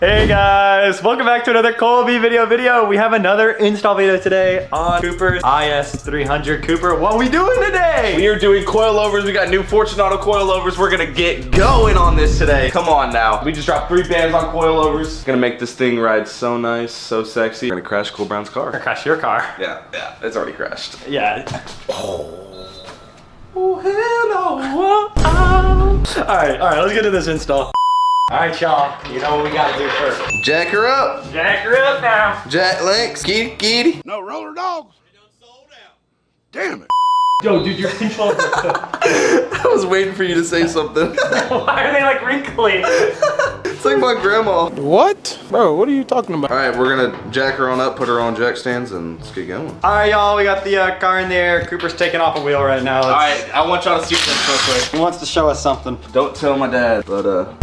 Hey guys, welcome back to another COILOVERS video. We have another install video today on Cooper's IS300. Cooper, what are we doing today? We are doing coilovers. We got new Fortunato coilovers. We're gonna get going on this today. Come on now. We just dropped 3 bands on coilovers. Gonna make this thing ride so nice, so sexy. We're gonna crash Cole Brown's car. Or crash your car. Yeah, it's already crashed. Yeah. Oh hell no. Oh. All right, let's get to this install. All right, y'all, you know what we gotta do first. Jack her up. Jack her up now. Jack Links, Giddy. No roller dogs. Damn it. Yo, dude, your controller. I was waiting for you to say something. Why are they like wrinkly? It's like my grandma. What? Bro, what are you talking about? All right, we're gonna jack her on up, put her on jack stands, and let's get going. All right, y'all, we got the car in there. Cooper's taking off a wheel right now. All right, I want y'all to see this real quick. He wants to show us something. Don't tell my dad, but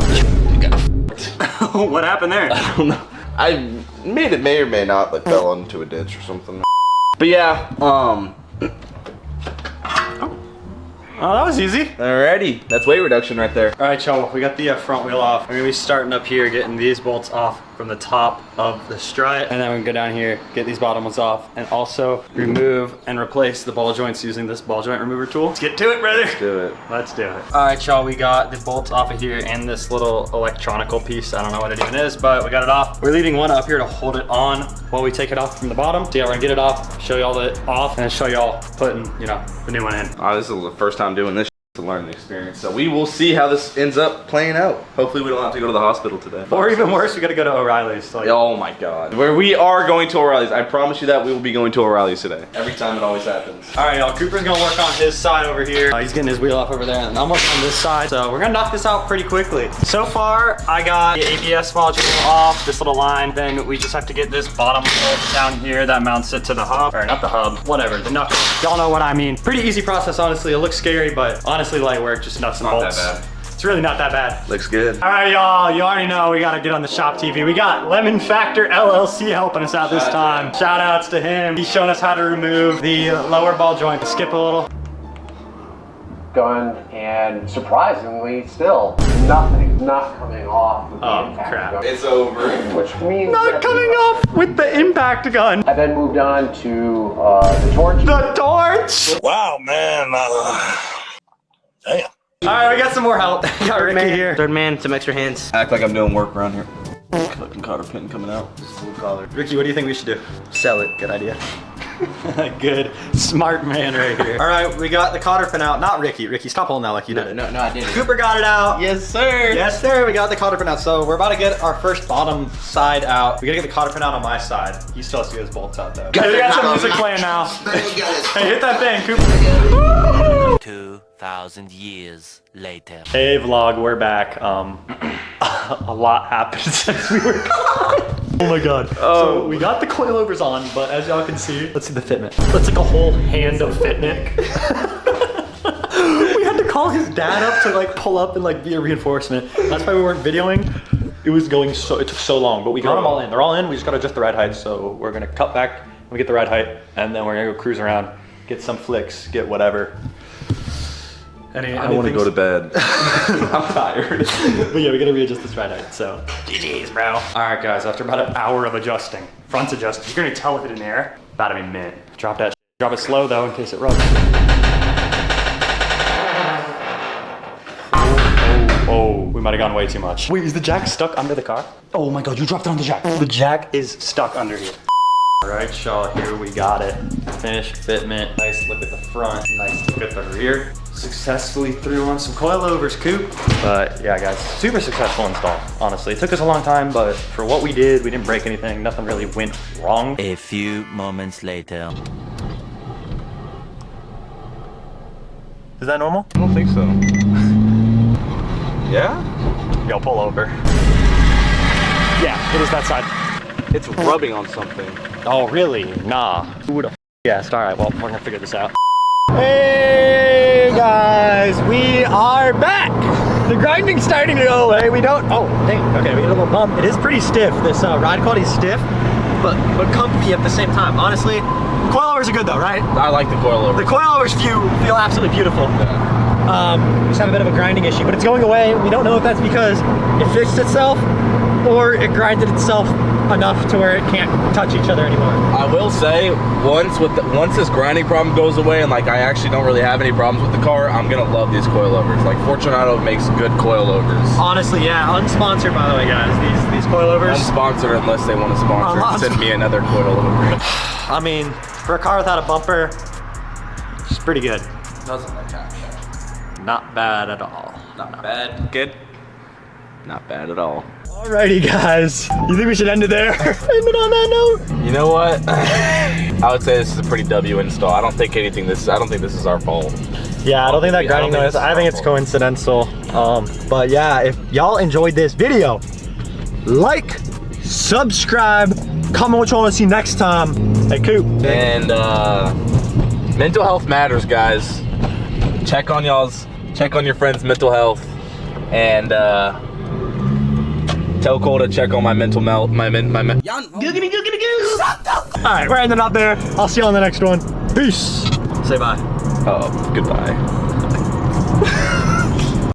What happened there? I don't know. I may or may not like fell into a ditch or something. But yeah, Oh, that was easy. alrighty. That's weight reduction right there. All right, y'all, we got the front wheel off. We're gonna be starting up here, getting these bolts off from the top of the strut. And then we can go down here, get these bottom ones off, and also remove and replace the ball joints using this ball joint remover tool. Let's get to it, brother. Let's do it. Let's do it. All right, y'all, we got the bolts off of here and this little electronical piece. I don't know what it even is, but we got it off. We're leaving one up here to hold it on while we take it off from the bottom. So yeah, we're gonna get it off, show y'all it off, and then show y'all putting, you know, the new one in. Oh, this is the first time doing this to learn the experience. So we will see how this ends up playing out. Hopefully we don't have to go to the hospital today. Or even worse, we gotta go to O'Reilly's. So like, oh my God. Where we are going to O'Reilly's. I promise you that we will be going to O'Reilly's today. Every time it always happens. all right, y'all, Cooper's gonna work on his side over here. He's getting his wheel off over there, and I'm working on this side. So we're gonna knock this out pretty quickly. So far, I got the ABS module off, this little line. Then we just have to get this bottom bolt down here that mounts it to the hub, or not the hub, whatever, the knuckle. Y'all know what I mean. Pretty easy process, honestly. It looks scary, but honestly light work, just nuts and Not bolts. that bad. It's really not that bad. Looks good. All right, y'all, you already know we gotta get on the shop TV. We got Lemon Factor LLC helping us out this time. Shout outs to him. He's showing us how to remove the lower ball joint. Skip a little. Gun, and surprisingly, still nothing, not coming off with the Oh, impact crap. gun. It's over. Which means Not that coming off with the impact gun. I then moved on to the torch. The torch. Wow, man. Damn. All right, we got some more help. We got Ricky here. Third man, some extra hands. Act like I'm doing work around here. Fucking cotter pin coming out. Full collar. Ricky, what do you think we should do? Sell it. Good idea. Good, smart man right here. All right, we got the cotter pin out. Not Ricky. Ricky, stop holding that like you did it. No, I didn't. Cooper got it out. Yes, sir. Yes, sir. We got the cotter pin out. So we're about to get our first bottom side out. We gotta get the cotter pin out on my side. He still has to get his bolts out though. We got some music playing now. Hey, hit that thing, Cooper. 2,000 years later. Hey vlog, we're back. A lot happened since we were gone. Oh my God. So we got the coilovers on, but as y'all can see, let's see the fitment. That's like a whole hand of fitment. We had to call his dad up to like pull up and like be a reinforcement. That's why we weren't videoing. It was going so, it took so long, but we got them all in. They're all in, we just gotta adjust the ride height. So we're gonna cut back when we get the ride height, and then we're gonna go cruise around, get some flicks, get whatever. I want to go to bed. I'm tired. But yeah, we gotta readjust this ride height, so GG's, bro. All right, guys, after about an hour of adjusting, front's adjusted, you're gonna tell if it's in the air, about to be mint. Drop that shit. Drop it slow though, in case it rubs. Oh, we might have gone way too much. Wait, is the jack stuck under the car? Oh my God, you dropped it on the jack. The jack is stuck under here. All right, Shaw, here we got it. Finished fitment. Nice look at the front, nice look at the rear. Successfully threw on some coilovers, Coop. But yeah, guys, super successful install, honestly. It took us a long time, but for what we did, we didn't break anything. Nothing really went wrong. A few moments later. Is that normal? I don't think so. Yeah? Yo, pull over. Yeah, it is that side. It's rubbing on something. Oh, really? Nah. Who the yes, all right, well, we're gonna figure this out. Hey guys, we are back. The grinding's starting to go away. We don't, oh, dang, okay, we get a little bump. It is pretty stiff. This ride quality is stiff, but comfy at the same time. Honestly, coilovers are good though, right? I like the coilover. The coilovers feel absolutely beautiful. Yeah. We just have a bit of a grinding issue, but it's going away. We don't know if that's because it fixed itself or it grinded itself enough to where it can't touch each other anymore. I will say, once this grinding problem goes away and like I actually don't really have any problems with the car, I'm gonna love these coilovers. Like Fortunato makes good coilovers. Honestly, yeah, unsponsored by the way, guys. These coilovers. Unsponsored unless they want to sponsor. Send me another coilover. I mean, for a car without a bumper, it's pretty good. Doesn't look that bad. Not bad at all. Not bad. Good. Not bad at all. Alrighty, guys. You think we should end it there? End it on that note? You know what? I would say this is a pretty W install. I don't think this is our fault. Yeah, I don't think that grinding noise. I think it's coincidental. But yeah, if y'all enjoyed this video, like, subscribe, comment what you want to see next time. Hey, Coop. And mental health matters, guys. Check on your friends' mental health, and tell Cole to check on my mental health. All right, we're ending up there. I'll see you on the next one. Peace. Say bye. Oh, goodbye.